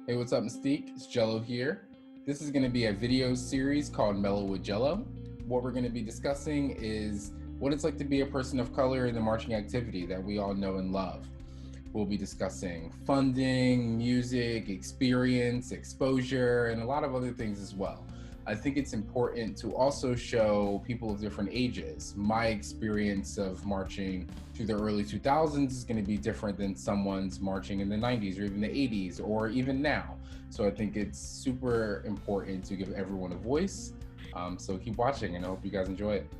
Hey, what's up, Mystique? It's Jello here. This is going to be a video series called Mello with Jello. What we're going to be discussing is what it's like to be a person of color in the marching activity that we all know and love. We'll be discussing funding, music, experience, exposure, and a lot of other things as well. I think it's important to also show people of different ages. My experience of marching through the early 2000s is going to be different than someone's marching in the 90s or even the 80s or even now. So I think it's super important to give everyone a voice. So keep watching and I hope you guys enjoy it.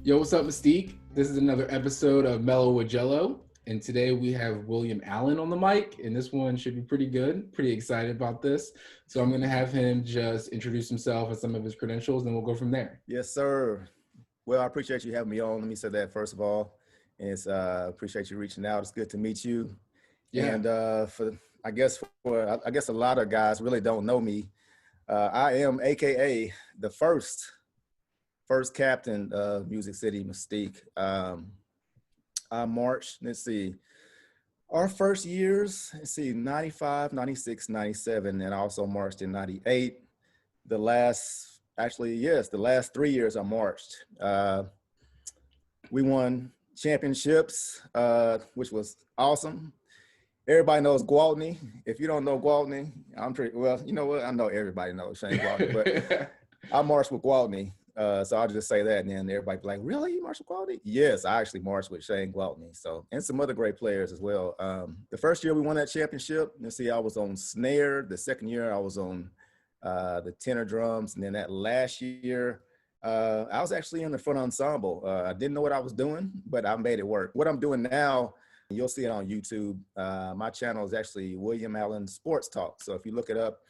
Yo, what's up, Mystique? This is another episode of Mello with Jello. And today we have William Allen on the mic, and this one should be pretty good. Pretty excited about this. So I'm going to have him just introduce himself and some of his credentials, and we'll go from there. Yes, sir. Well, I appreciate you having me on. Let me say that first of all. And it's appreciate you reaching out. It's good to meet you. Yeah. And I guess a lot of guys really don't know me. I am AKA the first captain of Music City Mystique. I marched, let's see, our first years, 95, 96, 97, and I also marched in 98. The last 3 years I marched. We won championships, which was awesome. Everybody knows Gwaltney. If you don't know Gwaltney, you know what? I know everybody knows Shane Gwaltney, but I marched with Gwaltney. So I'll just say that, and then everybody be like, really, you marched with Gwaltney? Yes, I actually marched with Shane Gwaltney. So, and some other great players as well. The first year we won that championship, I was on snare. The second year I was on the tenor drums. And then that last year, I was actually in the front ensemble. I didn't know what I was doing, but I made it work. What I'm doing now, you'll see it on YouTube. My channel is actually William Allen Sports Talk. So if you look it up,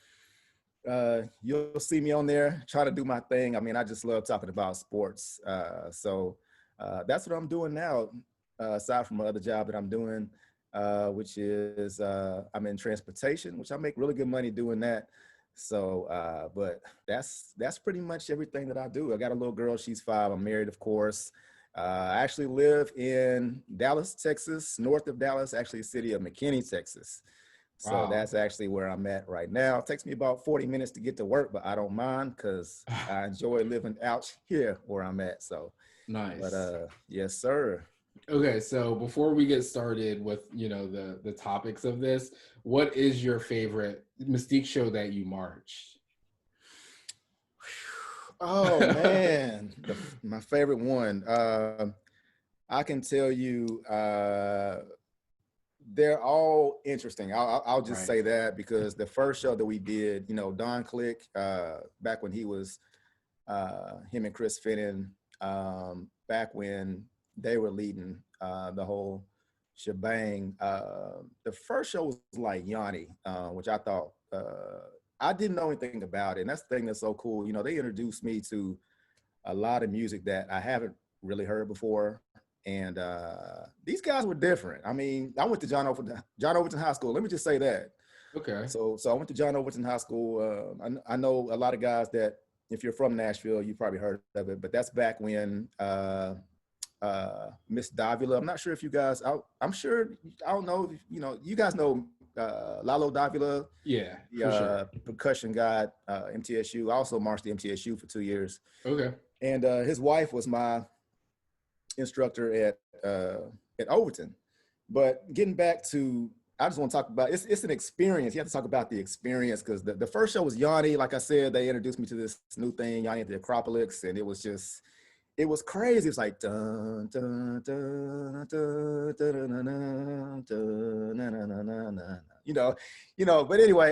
you'll see me on there, try to do my thing. I mean, I just love talking about sports. So that's what I'm doing now, aside from my other job that I'm doing, which is I'm in transportation, which I make really good money doing that. So, but that's pretty much everything that I do. I got a little girl, she's 5. I'm married, of course. I actually live in Dallas, Texas, north of Dallas, actually the city of McKinney, Texas. So wow. That's actually where I'm at right now. It takes me about 40 minutes to get to work, but I don't mind because I enjoy living out here where I'm at. So nice. But yes, sir. Okay, so before we get started with the topics of this, what is your favorite Mystique show that you marched? Oh man, my favorite one. I can tell you. They're all interesting. I'll just say that because the first show that we did, Don Click, back when he was, him and Chris Finnan, back when they were leading the whole shebang. The first show was like Yanni, which I thought, I didn't know anything about it. And that's the thing that's so cool. They introduced me to a lot of music that I haven't really heard before. And these guys were different. I mean, I went to John Overton High School. Let me just say that. Okay. So I went to John Overton High School. I know a lot of guys that, if you're from Nashville, you probably heard of it. But that's back when Miss Davila. I'm not sure if you guys. I'm sure. I don't know. You guys know Lalo Davila. Yeah, for sure. Percussion guy, MTSU. I also marched the MTSU for 2 years. Okay. And his wife was my instructor at Overton. But getting back to, I just want to talk about, it's an experience. You have to talk about the experience because the first show was Yanni. Like I said, they introduced me to this new thing, Yanni at the Acropolis, and it was crazy. It's like dun, dun, dun, dun, dun, dun, dun, but anyway,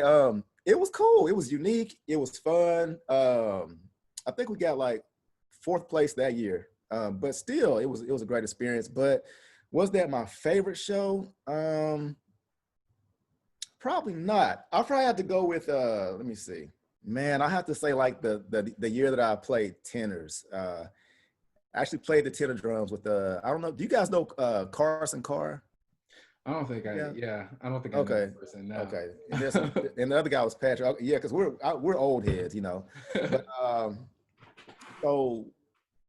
it was cool. It was unique. It was fun. I think we got like 4th place that year. But still, it was a great experience. But was that my favorite show? Probably not. I'll probably have to go with let me see. Man, I have to say like the year that I played tenors. I actually played the tenor drums with I don't know. Do you guys know Carson Carr? I don't think I know the person. No. Okay. And the other guy was Patrick. Yeah, because we're old heads, But so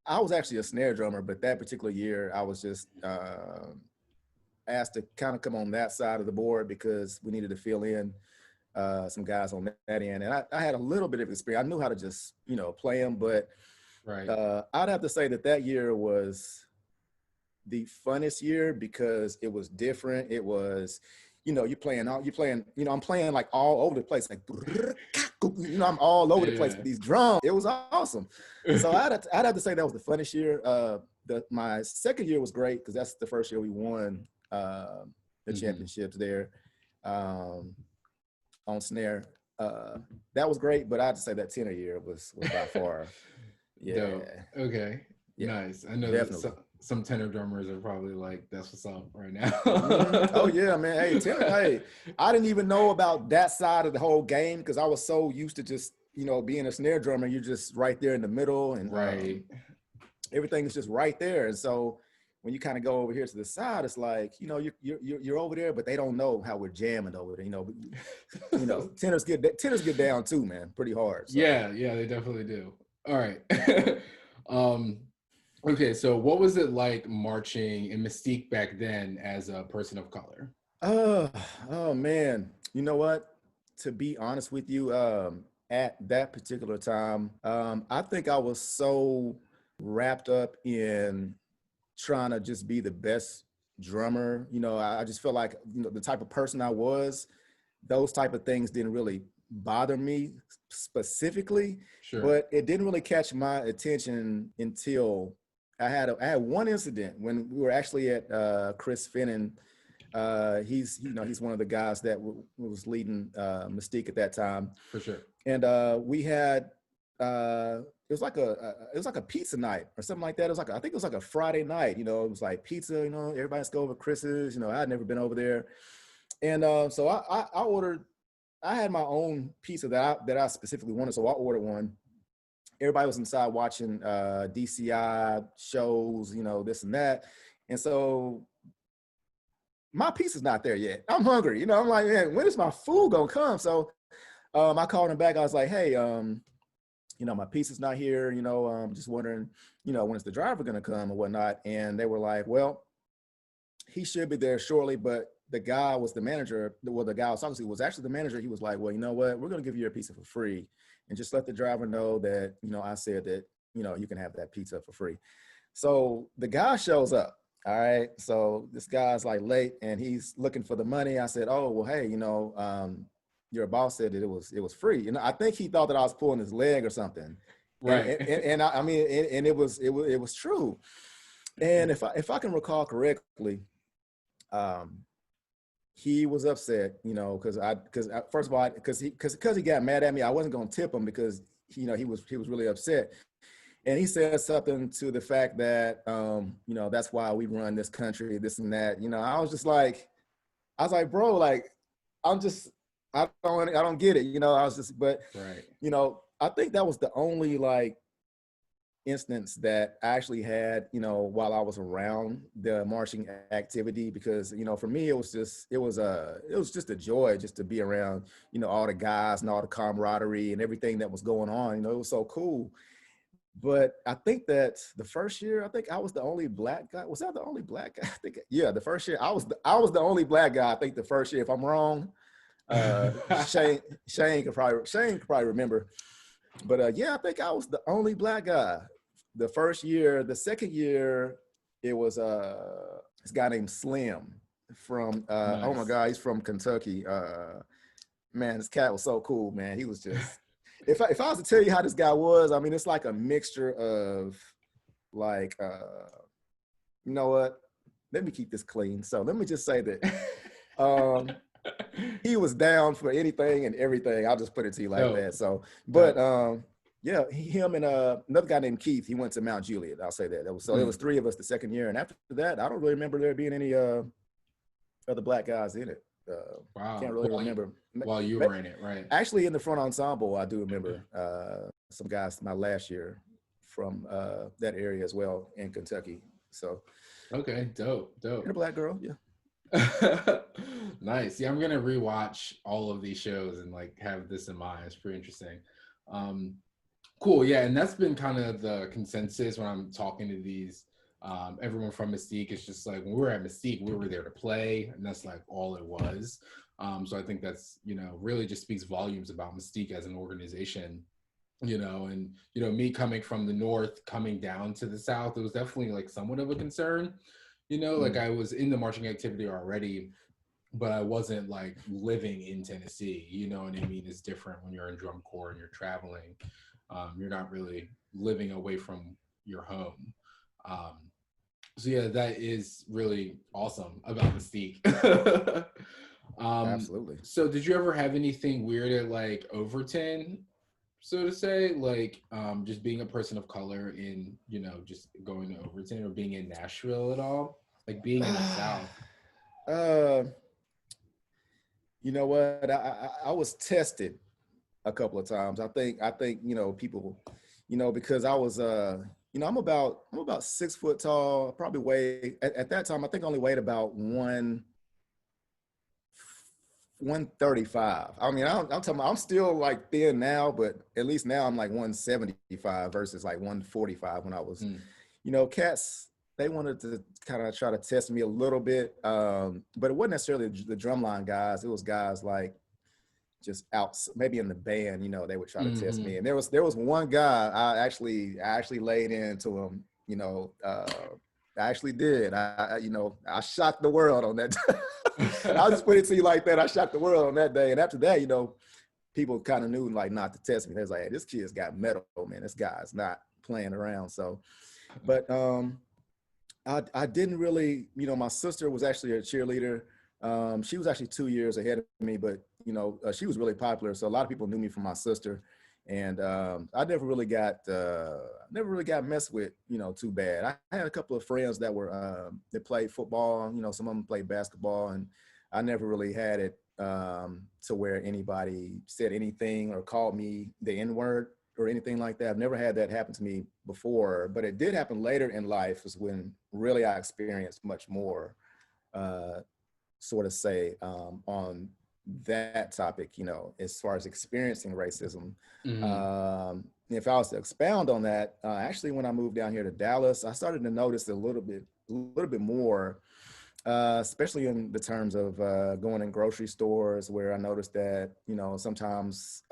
I was actually a snare drummer, but that particular year I was just asked to kind of come on that side of the board because we needed to fill in some guys on that end. And I had a little bit of experience. I knew how to just, play them, but Right. I'd have to say that year was the funnest year because it was different. It was, I'm playing like all over the place, like, I'm all over the place with these drums. It was awesome. So I'd have to say that was the funnest year. My second year was great because that's the first year we won the championships there on snare. That was great, but I have to say that tenor year was by far. Yeah. Dope. Okay. Yeah, Nice. I know definitely. that some tenor drummers are probably like, that's what's up right now. Oh yeah, man. Hey, tenor, hey, I didn't even know about that side of the whole game because I was so used to just, being a snare drummer. You're just right there in the middle, and Right. everything is just right there. And so when you kind of go over here to the side, it's like, you're over there, but they don't know how we're jamming over there. Tenors get down too, man, pretty hard. So. Yeah, they definitely do. All right. Okay, so what was it like marching in Mystique back then as a person of color? Oh man. You know what? To be honest with you, at that particular time, I think I was so wrapped up in trying to just be the best drummer. I just felt like, the type of person I was, those type of things didn't really bother me specifically, Sure. but it didn't really catch my attention until I had one incident when we were actually at Chris Finnan. He's one of the guys that was leading Mystique at that time. For sure. And we had it was like a pizza night or something like that. It was like I think it was like a Friday night. It was like pizza. Everybody's go over Chris's. I had never been over there, and so I ordered. I had my own pizza that I specifically wanted, so I ordered one. Everybody was inside watching DCI shows, this and that, and so my pizza's not there yet. I'm hungry, I'm like, man, when is my food gonna come? So I called him back. I was like, hey, my pizza's not here. I'm just wondering, when is the driver gonna come or whatnot? And they were like, well, he should be there shortly, but the guy was the manager. Well, the guy I was talking to was actually the manager. He was like, well, you know what? We're going to give you your pizza for free. And just let the driver know that, I said that, you can have that pizza for free. So the guy shows up. All right. So this guy's like late and he's looking for the money. I said, oh, well, hey, your boss said that it was free. I think he thought that I was pulling his leg or something. Right. And I mean, it was true. And if I can recall correctly, he was upset, because first of all, because he got mad at me, I wasn't going to tip him because he was really upset, and he said something to the fact that that's why we run this country, this and that. I was like, bro, like I don't get it, but right. I think that was the only like instance that I actually had, while I was around the marching activity, because, for me, it was just a joy just to be around, all the guys and all the camaraderie and everything that was going on. It was so cool. But I think that the first year, I think I was the only black guy. Was that the only black guy? I think, yeah, the first year I was the only black guy. I think the first year, if I'm wrong, Shane could probably remember. But yeah, I think I was the only black guy the first year. The second year, it was this guy named Slim from Nice. Oh my God, he's from Kentucky. Man, this cat was so cool, man. He was just if I was to tell you how this guy was, I mean, it's like a mixture of like you know what? Let me keep this clean. So let me just say that he was down for anything and everything. I'll just put it to you like that. So, but yeah, him and another guy named Keith, he went to Mount Juliet. I'll say that. It was three of us the second year. And after that, I don't really remember there being any other black guys in it. Wow. Can't really remember. While you were in it, right? Actually, in the front ensemble, I do remember some guys my last year from that area as well in Kentucky. So. Okay, dope. And a black girl, yeah. Nice. Yeah, I'm gonna rewatch all of these shows and like have this in mind. It's pretty interesting. Cool. Yeah, and that's been kind of the consensus when I'm talking to these Everyone from Mystique is just like, when we were at Mystique, we were there to play, and that's like all it was. So I think that's, really just speaks volumes about Mystique as an organization, and me coming from the north, coming down to the south, it was definitely like somewhat of a concern. Like Mm. I was in the marching activity already, but I wasn't like living in Tennessee. You know what I mean? It's different when you're in drum corps and you're traveling. You're not really living away from your home. Um, so yeah, that is really awesome about Mystique. um, Absolutely. so did you ever have anything weird at like Overton, so to say, like just being a person of color in, just going to Overton or being in Nashville at all, like being in the South? uh, you know what? I was tested a couple of times. I think people, because I was I'm about 6 foot tall. Probably weigh at that time. I think I only weighed about 135. I mean, I'm talking. I'm still like thin now, but at least now I'm like 175 versus like 145 when I was. Mm. Cats, they wanted to kind of try to test me a little bit, but it wasn't necessarily the drumline guys. It was guys like just out, maybe in the band. They would try to test Mm-hmm. me. And there was one guy I actually laid into him. I actually did. I shocked the world on that. I'll just put it to you like that. I shocked the world on that day. And after that, people kind of knew like not to test me. They was like, hey, this kid's got metal, man. This guy's not playing around. So, but I didn't really, my sister was actually a cheerleader. She was actually 2 years ahead of me, but she was really popular. So a lot of people knew me from my sister, and I never really got messed with, too bad. I had a couple of friends that played football. Some of them played basketball, and I never really had it to where anybody said anything or called me the N word or anything like that. I've never had that happen to me before, but it did happen later in life is when really I experienced much more, uh, sort of say, on that topic, as far as experiencing racism. Mm-hmm. If I was to expound on that, actually, when I moved down here to Dallas, I started to notice a little bit more, especially in the terms of going in grocery stores, where I noticed that, sometimes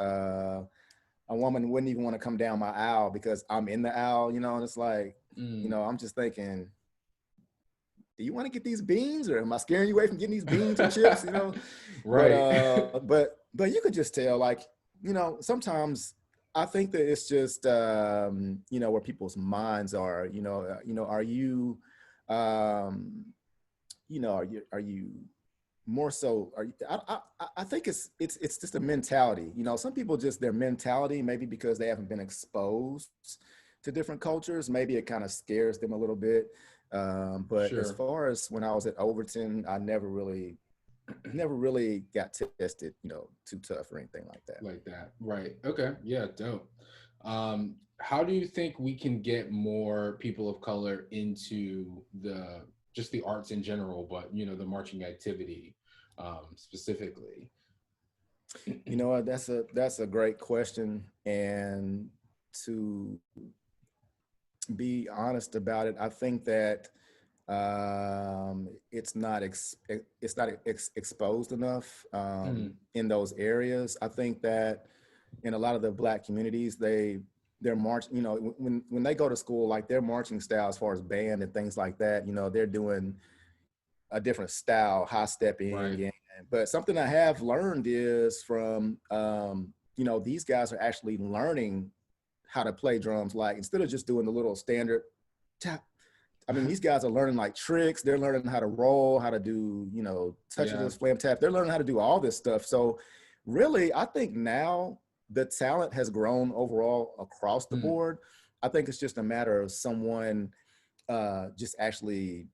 a woman wouldn't even want to come down my aisle because I'm in the aisle, and it's like, Mm. I'm just thinking, do you want to get these beans, or am I scaring you away from getting these beans and chips? But Right. but you could just tell, like, sometimes I think that it's just where people's minds are. Are you, um, are you more so are you, I think it's just a mentality. Some people, just their mentality, maybe because they haven't been exposed to different cultures, maybe it kind of scares them a little bit. But as Sure. far as when I was at Overton, I never really got tested, too tough or anything like that. Like that. Right. Okay. Yeah, dope. How do you think we can get more people of color into the just the arts in general, but the marching activity specifically? That's a great question, and to be honest about it, I think that it's not exposed enough Mm. in those areas. I think that in a lot of the Black communities, their march, when they go to school, like their marching style as far as band and things like that, they're doing a different style, high stepping. Right. But something I have learned is from these guys are actually learning how to play drums, like instead of just doing the little standard tap. I mean, these guys are learning like tricks. They're learning how to roll, how to do, Yeah. touches, slam tap. They're learning how to do all this stuff. So really, I think now the talent has grown overall across the Mm. board. I think it's just a matter of someone just actually,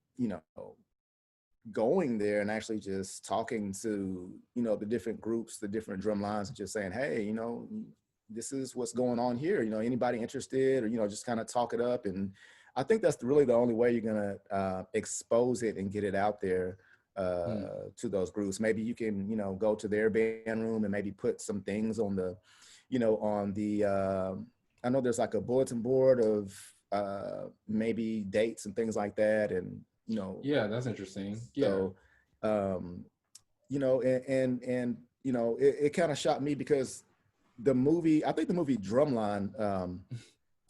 going there and actually just talking to, the different groups, the different drum lines, and just saying, hey, this is what's going on here. Anybody interested, or, just kind of talk it up. And I think that's really the only way you're going to expose it and get it out there Mm. to those groups. Maybe you can, go to their band room and maybe put some things on the, I know there's like a bulletin board of maybe dates and things like that. And, Yeah, that's interesting. Yeah. so, um, it kind of shocked me because I think the movie Drumline,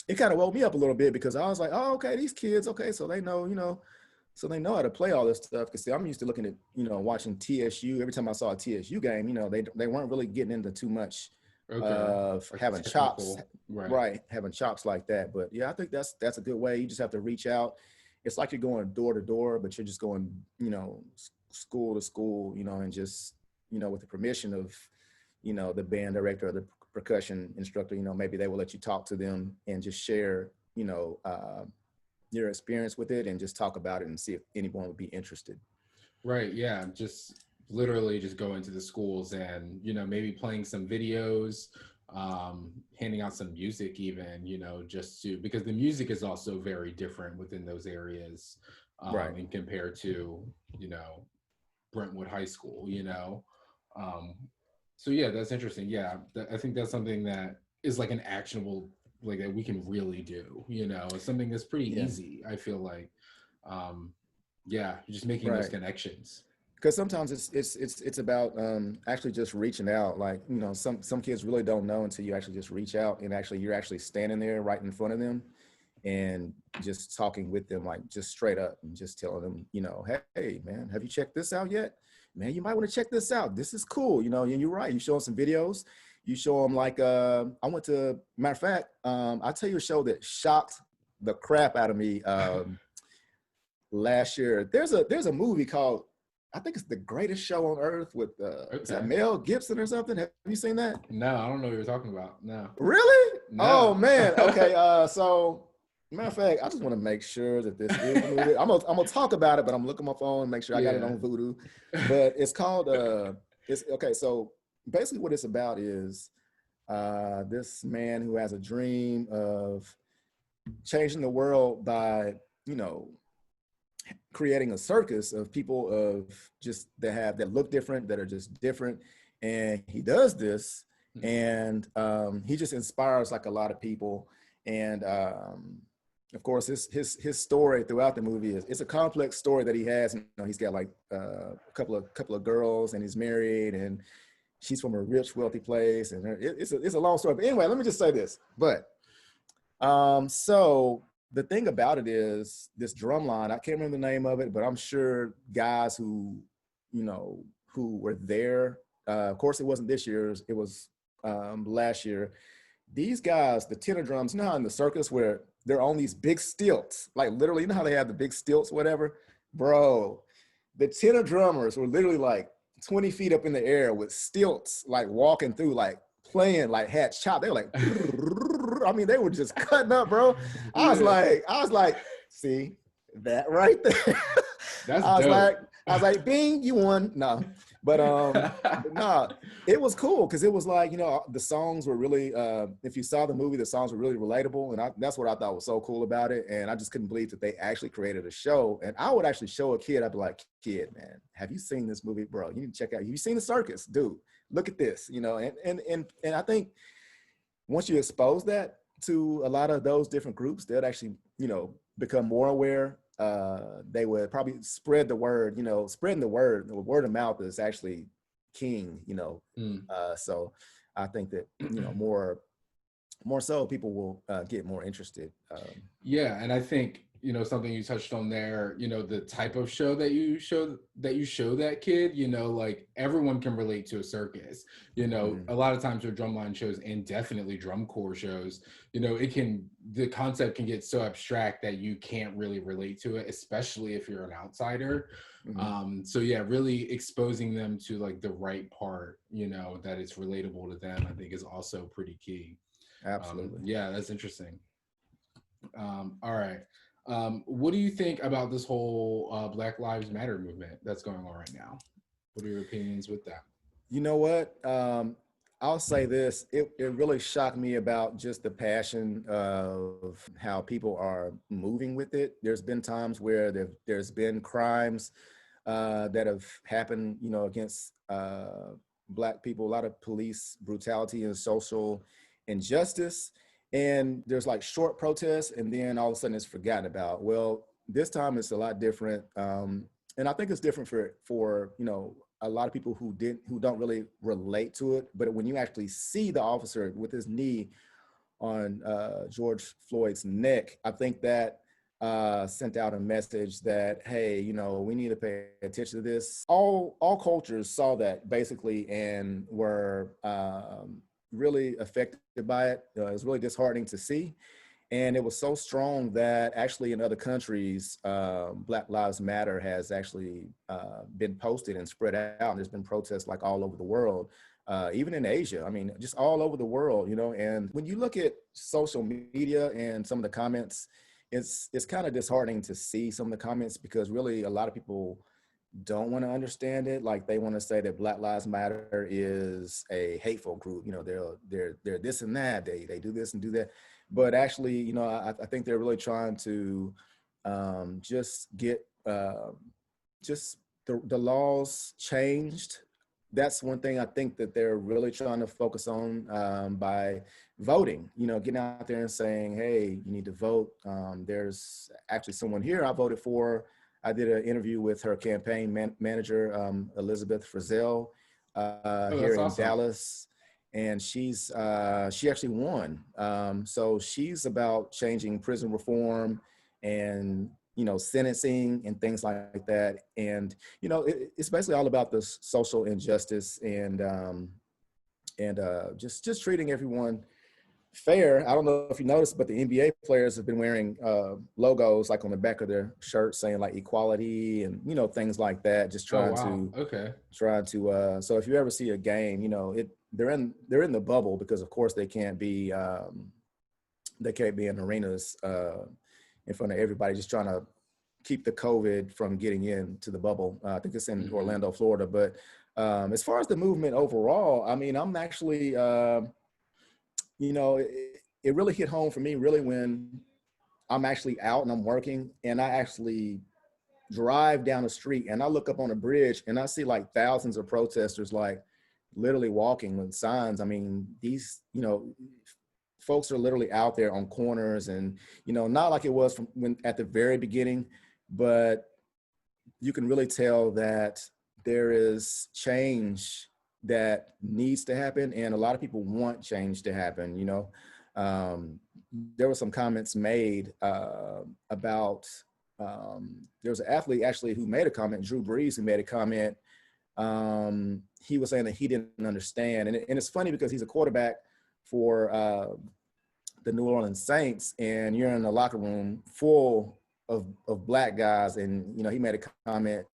it kind of woke me up a little bit because I was like, oh, okay, these kids, okay, so they know, so they know how to play all this stuff. Because I'm used to looking at, watching TSU. Every time I saw a TSU game, they weren't really getting into too much of Like having chops, technical, right? right? Having chops like that. But yeah, I think that's a good way. You just have to reach out. It's like you're going door to door, but you're just going, school to school, and just, with the permission of, the band director or the percussion instructor, maybe they will let you talk to them and just share, your experience with it and just talk about it and see if anyone would be interested. Right. Yeah. Just literally just go into the schools and, maybe playing some videos, handing out some music even, just to, because the music is also very different within those areas, Right. and compared to, Brentwood High School, Um, so yeah, that's interesting. Yeah. I think that's something that is like an actionable, like that we can really do, it's something that's pretty Yeah. easy. I feel like, um, yeah, just making those Right. connections. Because sometimes it's about actually just reaching out. Like, some kids really don't know until you actually just reach out and actually you're actually standing there right in front of them and just talking with them, like just straight up and just telling them, hey man, have you checked this out yet? Man, you might want to check this out. This is cool. And you're right. You show them some videos. You show them like I went to, matter of fact, I'll tell you a show that shocked the crap out of me last year. There's a movie called, I think it's The Greatest Show on Earth with is that Okay. Mel Gibson or something? Have you seen that? No, I don't know what you're talking about. No. Really? Oh No. man. Okay. So matter of fact, I just want to make sure that this is the movie. I'm gonna talk about it, but I'm looking at my phone, make sure I got it Yeah. on Voodoo. But it's called it's okay. So basically what it's about is this man who has a dream of changing the world by, you know, creating a circus of people of just that look different, that are just different. And he does this, and he just inspires like a lot of people. And of course, his story throughout the movie is, it's a complex story that he has. You know, he's got like a couple of girls, and he's married, and she's from a rich, wealthy place, and it's a long story. But anyway, let me just say this. But so the thing about it is this drum line, I can't remember the name of it, but I'm sure guys who, you know, who were there, of course it wasn't this year's, it was last year. These guys, the tenor drums, you know how in the circus where they're on these big stilts, like literally, you know how they have the big stilts, whatever? Bro, the tenor drummers were literally like 20 feet up in the air with stilts, like walking through, like playing, like had chop. They were like, I mean, they were just cutting up, bro. I was like, see that right there. That's I was dope. like, Bing, you won. No, but no, it was cool because it was like, you know, the songs were really, if you saw the movie, the songs were really relatable, and that's what I thought was so cool about it. And I just couldn't believe that they actually created a show. And I would actually show a kid, I'd be like, kid, man, have you seen this movie, bro? You need to check out. Have you seen the circus, dude? Look at this, you know. And I think once you expose that to a lot of those different groups, they'll actually, you know, become more aware. They would probably spread the word, you know, spreading the word of mouth is actually king, you know. So I think that, you know, more so people will get more interested. Yeah, and I think, something you touched on there, the type of show that you show that kid, like everyone can relate to a circus. A lot of times with drumline shows, and definitely drum corps shows, the concept can get so abstract that you can't really relate to it, especially if you're an outsider. So yeah, really exposing them to like the right part, that it's relatable to them, I think is also pretty key. Absolutely. Yeah, that's interesting. All right. What do you think about this whole Black Lives Matter movement that's going on right now? What are your opinions with that? You know what? I'll say this. It really shocked me about just the passion of how people are moving with it. There's been times where there's been crimes that have happened, you know, against Black people, a lot of police brutality and social injustice. and there's like short protests, and then all of a sudden it's forgotten about. Well, this time it's a lot different, and I think it's different for a lot of people who don't really relate to it. But when you actually see the officer with his knee on George Floyd's neck, I think that sent out a message that, hey, we need to pay attention to this. All cultures saw that basically and were really affected by it. It was really disheartening to see. And it was so strong that actually in other countries, Black Lives Matter has actually been posted and spread out. And there's been protests like all over the world, even in Asia. I mean, just all over the world, and when you look at social media and some of the comments, it's kind of disheartening to see some of the comments, because really a lot of people don't want to understand it. Like, they want to say that Black Lives Matter is a hateful group. They're this and that. They do this and do that. But actually, I think they're really trying to just get just the laws changed. That's one thing I think that they're really trying to focus on by voting, getting out there and saying, hey, you need to vote. There's actually someone here I voted for. I did an interview with her campaign manager, Elizabeth Frizzell, Oh, here that's in awesome. Dallas. And she actually won. So she's about changing prison reform and, sentencing and things like that. And, it's basically all about this social injustice and just treating everyone fair. I don't know if you noticed, but the NBA players have been wearing logos like on the back of their shirts saying like equality and, things like that, just Oh, trying wow. to Okay. so if you ever see a game, they're in the bubble, because of course they can't be in arenas in front of everybody, just trying to keep the COVID from getting into the bubble. I think it's in Mm-hmm. Orlando, Florida. But as far as the movement overall, I mean, I'm actually it really hit home for me really when I'm actually out and I'm working, and I actually drive down the street and I look up on a bridge and I see like thousands of protesters, like literally walking with signs. I mean, these, folks are literally out there on corners, and, not like it was from when at the very beginning, but you can really tell that there is change that needs to happen. And a lot of people want change to happen, um, there were some comments made about there was an athlete actually who made a comment, Drew Brees, who made a comment. He was saying that he didn't understand. And it's funny because he's a quarterback for the New Orleans Saints, and you're in a locker room full of black guys. And, he made a comment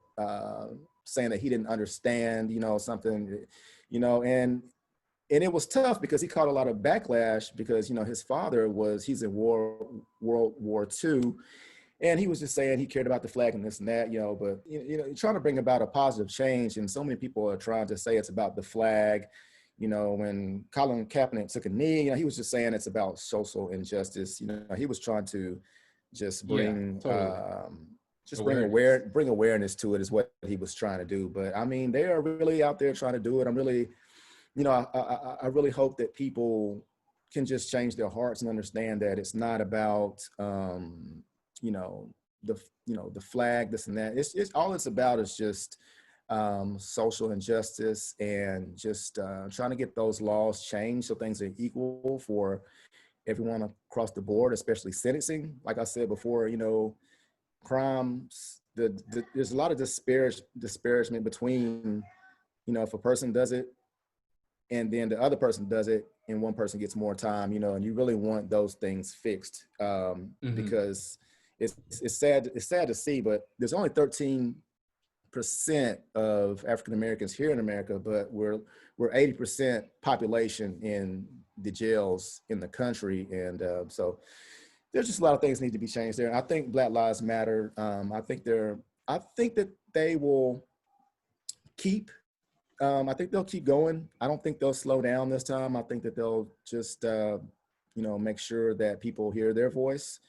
saying that he didn't understand, something, and it was tough because he caught a lot of backlash because, his father he's in World War II. And he was just saying he cared about the flag and this and that, but, trying to bring about a positive change. And so many people are trying to say it's about the flag. When Colin Kaepernick took a knee, he was just saying it's about social injustice. He was trying to just Yeah, bring, totally. bring Awareness. awareness to it is what he was trying to do. But I mean, they are really out there trying to do it. I'm really, I really hope that people can just change their hearts and understand that it's not about, you know, the flag, this and that. It's all it's about is just social injustice and just trying to get those laws changed so things are equal for everyone across the board, especially sentencing. Like I said before, crimes, there's a lot of disparagement between, if a person does it and then the other person does it and one person gets more time, and you really want those things fixed Mm-hmm. because it's sad to see, but there's only 13% of African Americans here in America, but we're 80% population in the jails in the country, and so there's just a lot of things need to be changed there. And I think Black Lives Matter. I think that they will keep. I think they'll keep going. I don't think they'll slow down this time. I think that they'll just, make sure that people hear their voice,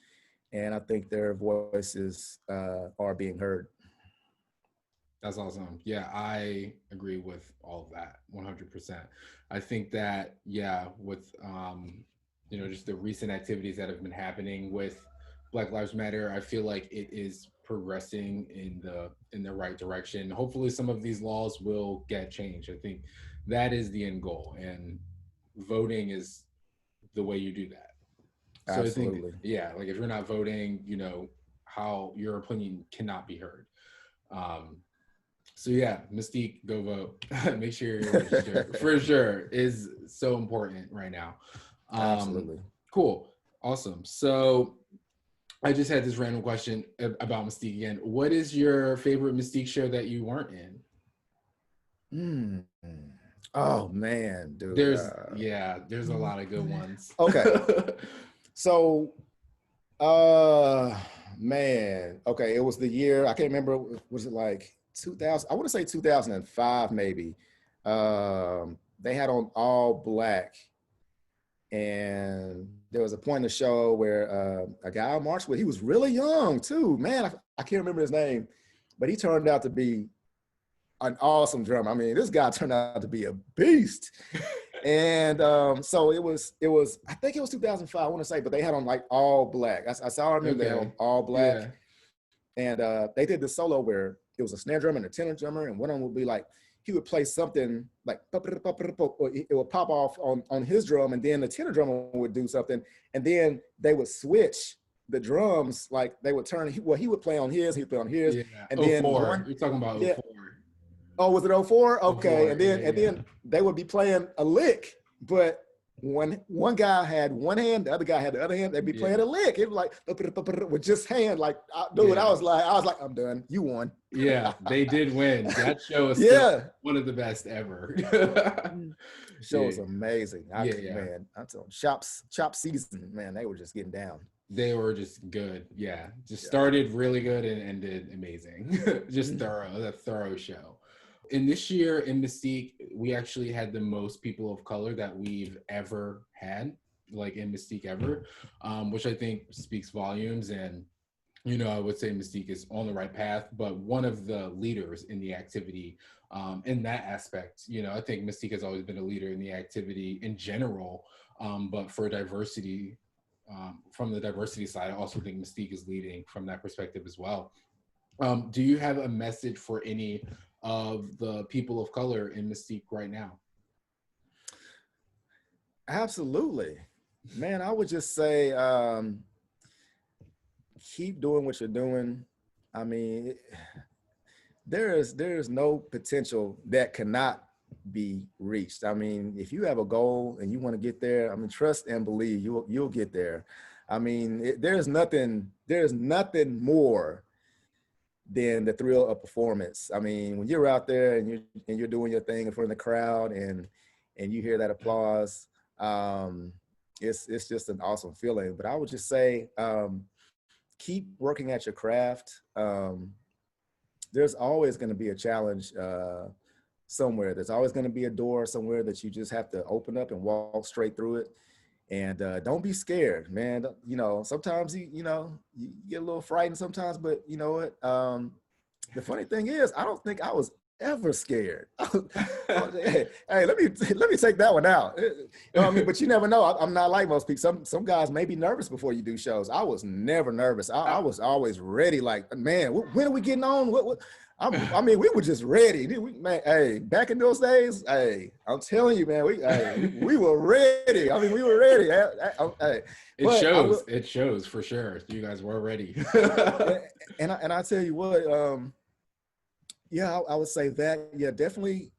and I think their voices are being heard. That's awesome. Yeah, I agree with all of that 100%. I think that, yeah, with just the recent activities that have been happening with Black Lives Matter, I feel like it is progressing in the right direction. Hopefully some of these laws will get changed. I think that is the end goal, and voting is the way you do that. So I think, Absolutely. yeah, like if you're not voting, how your opinion cannot be heard. Um, so yeah, Mystique, go vote. Make sure you're registered for sure is so important right now. Um, Absolutely. cool, awesome. So I just had this random question about Mystique again. What is your favorite Mystique show that you weren't in? Mm. Oh man, dude. There's a lot of good ones. Okay. So, man. Okay, it was the year, I can't remember. Was it like 2000? I want to say 2005, maybe. They had on all black, and there was a point in the show where a guy I marched with, he was really young too. Man, I can't remember his name, but he turned out to be an awesome drummer. I mean, this guy turned out to be a beast. And so it was, I think it was 2005, I want to say, but they had on like all black. I saw them, they had on Okay. all black. Yeah. And they did this solo where it was a snare drummer and a tenor drummer, and one of them would be like, he would play something like, or it would pop off on his drum, and then the tenor drummer would do something, and then they would switch the drums, like they would turn, he would play on his, he'd play on his, Yeah. and Oh then 04. You're talking about yeah, 04. oh, was it 04? Oh Okay, 04. and Yeah, then they would be playing a lick, but one guy had one hand, the other guy had the other hand. They'd be playing a lick. It was like with just hand, like dude. Yeah. I was like, I'm done. You won. Yeah, they did win. That show is still Yeah, one of the best ever. show Yeah. was amazing. Yeah. Man, I told them, chop season, man. They were just getting down. They were just good. Yeah. Just Yeah. started really good and ended amazing. Just a thorough show. In this year in Mystique, we actually had the most people of color that we've ever had, like in Mystique ever, which I think speaks volumes. And, I would say Mystique is on the right path, but one of the leaders in the activity in that aspect, I think Mystique has always been a leader in the activity in general, but for diversity, from the diversity side, I also think Mystique is leading from that perspective as well. Do you have a message for any of the people of color in Mystique right now? Absolutely, man. I would just say, keep doing what you're doing. I mean, there is no potential that cannot be reached. I mean, if you have a goal and you want to get there, I mean, trust and believe you'll get there. I mean, there's nothing more than the thrill of performance. I mean, when you're out there and you're doing your thing in front of the crowd and you hear that applause, it's just an awesome feeling. But I would just say, keep working at your craft. There's always going to be a challenge somewhere. There's always going to be a door somewhere that you just have to open up and walk straight through it. And don't be scared, man. Sometimes you get a little frightened sometimes, but you know what? The funny thing is, I don't think I was ever scared. Hey, let me take that one out. I mean, but you never know. I'm not like most people. Some guys may be nervous before you do shows. I was never nervous. I was always ready. Like, man, when are we getting on? I mean, we were just ready. Man, hey, back in those days, hey, I'm telling you, man, we were ready. I mean, we were ready. Hey, it shows for sure. You guys were ready. and I tell you what, yeah, I would say that. Yeah, definitely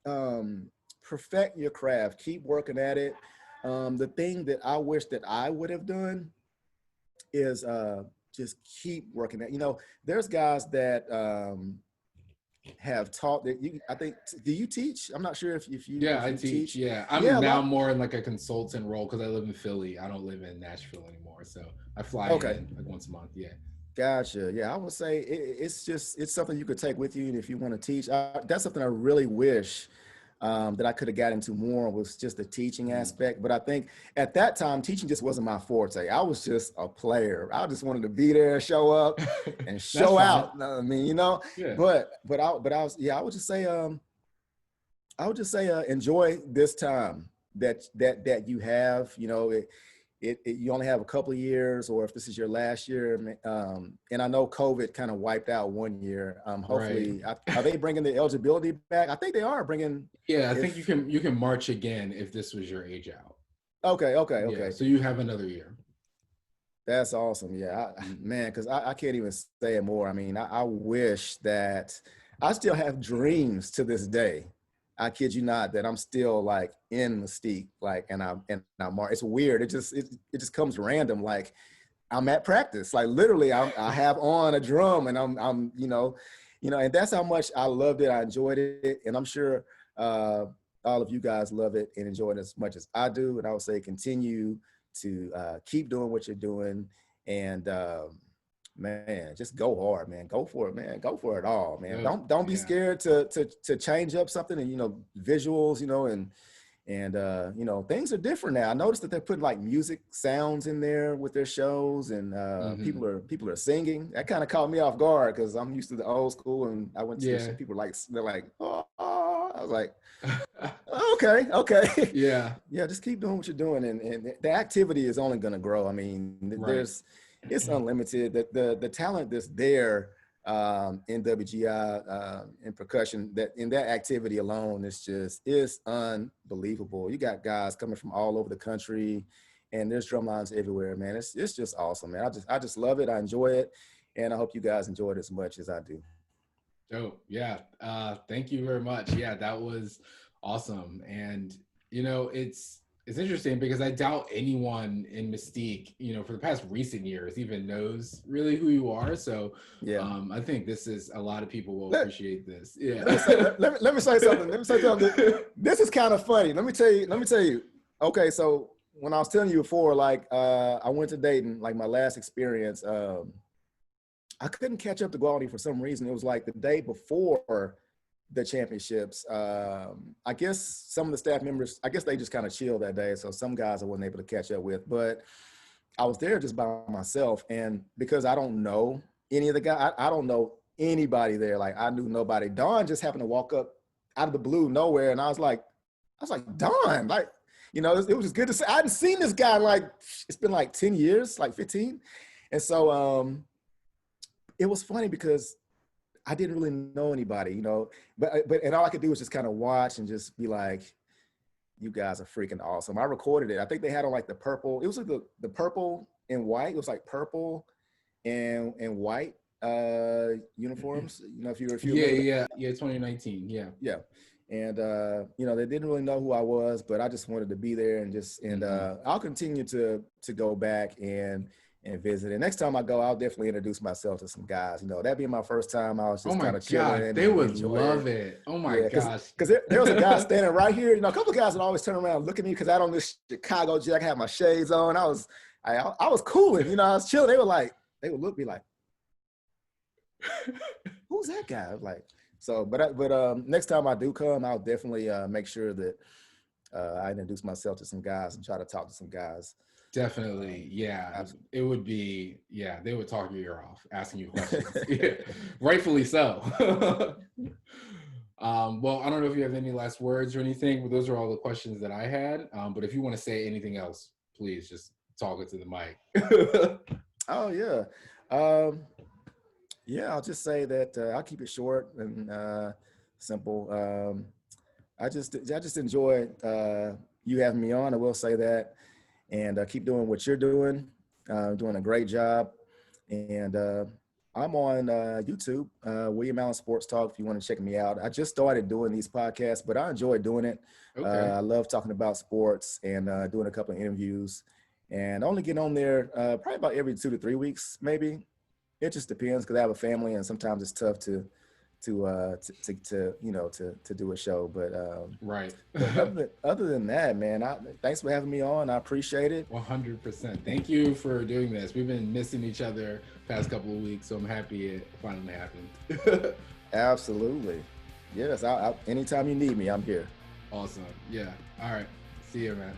perfect your craft. Keep working at it. The thing that I wish that I would have done is just keep working at. There's guys that have taught that you. I think. Do you teach? I'm not sure if you. Yeah, if you I teach. Yeah, I'm now more in like a consultant role because I live in Philly. I don't live in Nashville anymore, so I fly in like once a month. Yeah. Gotcha. Yeah, I would say it's something you could take with you, and if you want to teach, that's something I really wish that I could have got into more, was just the teaching aspect. But I think at that time, teaching just wasn't my forte. I was just a player. I just wanted to be there, show up, and show out. I mean, Yeah. But I would just say enjoy this time that you have. you only have a couple of years, or if this is your last year. And I know COVID kind of wiped out one year. Right. Hopefully, are they bringing the eligibility back? I think they are bringing. Yeah, I think If you can march again if this was your age out. Yeah, okay. so you have another year. That's awesome. Yeah, man, because I can't even say it more. I mean, I wish that I still have dreams to this day. I kid you not, that I'm still like in Mystique, like, and I'm. It's weird. It just comes random. Like I'm at practice. Like literally, I have on a drum, and I'm and that's how much I loved it. I enjoyed it, and I'm sure all of you guys love it and enjoy it as much as I do. And I would say continue to keep doing what you're doing, and man, just go hard, man. Go for it, man. Go for it all, man. Yep. Don't be Yeah. scared to change up something, and visuals, and things are different now. I noticed that they're putting like music sounds in there with their shows, and people are singing. That kind of caught me off guard because I'm used to the old school, and I went to see people they're like, oh. I was like, okay. Yeah. Yeah, just keep doing what you're doing, and the activity is only going to grow. I mean, it's unlimited. The talent that's there in WGI in percussion, that in that activity alone is unbelievable. You got guys coming from all over the country, and there's drum lines everywhere, man. It's just awesome, man. I just love it. I enjoy it, and I hope you guys enjoy it as much as I do. Oh, yeah. Thank you very much. Yeah, that was awesome. And it's interesting because I doubt anyone in Mystique, for the past recent years even knows really who you are. So yeah, I think a lot of people will appreciate this. Yeah. Let me say something. This is kind of funny. Let me tell you. Okay, so when I was telling you before, like I went to Dayton, like my last experience, I couldn't catch up to Gwaltney for some reason. It was like the day before the championships. I guess some of the staff members, I guess they just kind of chilled that day. So some guys I wasn't able to catch up with, but I was there just by myself. And because I don't know any of the guys, I don't know anybody there. Like I knew nobody. Don just happened to walk up out of the blue nowhere. And I was like, Don, like, it was just good to see. I hadn't seen this guy it's been like 10 years, like 15. And so, it was funny because I didn't really know anybody, but all I could do was just kind of watch and just be like, you guys are freaking awesome. I recorded it. I think they had on like the purple. It was like the purple and white. It was like purple and white uniforms. If you yeah 2019. Yeah. And they didn't really know who I was, but I just wanted to be there and I'll continue to go back and visit. And next time I go, I'll definitely introduce myself to some guys. that being my first time, I was just kind of chilling. They would love it. Oh my gosh. Because there was a guy standing right here. A couple of guys would always turn around and look at me because I had on this Chicago jacket, I had my shades on. I was cooling. I was chilling. They would look at me like, who's that guy? I was like, so, but next time I do come, I'll definitely make sure that I introduce myself to some guys and try to talk to some guys. Definitely. Yeah. Absolutely. It would be, they would talk your ear off, asking you questions. Yeah, rightfully so. Well, I don't know if you have any last words or anything, but those are all the questions that I had. But if you want to say anything else, please just talk it to the mic. Oh, yeah. I'll just say that I'll keep it short and simple. I just enjoy you having me on. I will say that. And keep doing what you're doing, doing a great job. And I'm on YouTube, William Allen Sports Talk, if you want to check me out. I just started doing these podcasts, but I enjoy doing it. Okay. I love talking about sports and doing a couple of interviews. And I only get on there probably about every 2 to 3 weeks, maybe. It just depends because I have a family and sometimes it's tough to do a show, but right. But other than that, man, thanks for having me on. I appreciate it. 100%. Thank you for doing this. We've been missing each other past couple of weeks, so I'm happy it finally happened. Absolutely. Yes. Anytime you need me, I'm here. Awesome. Yeah. All right. See you, man.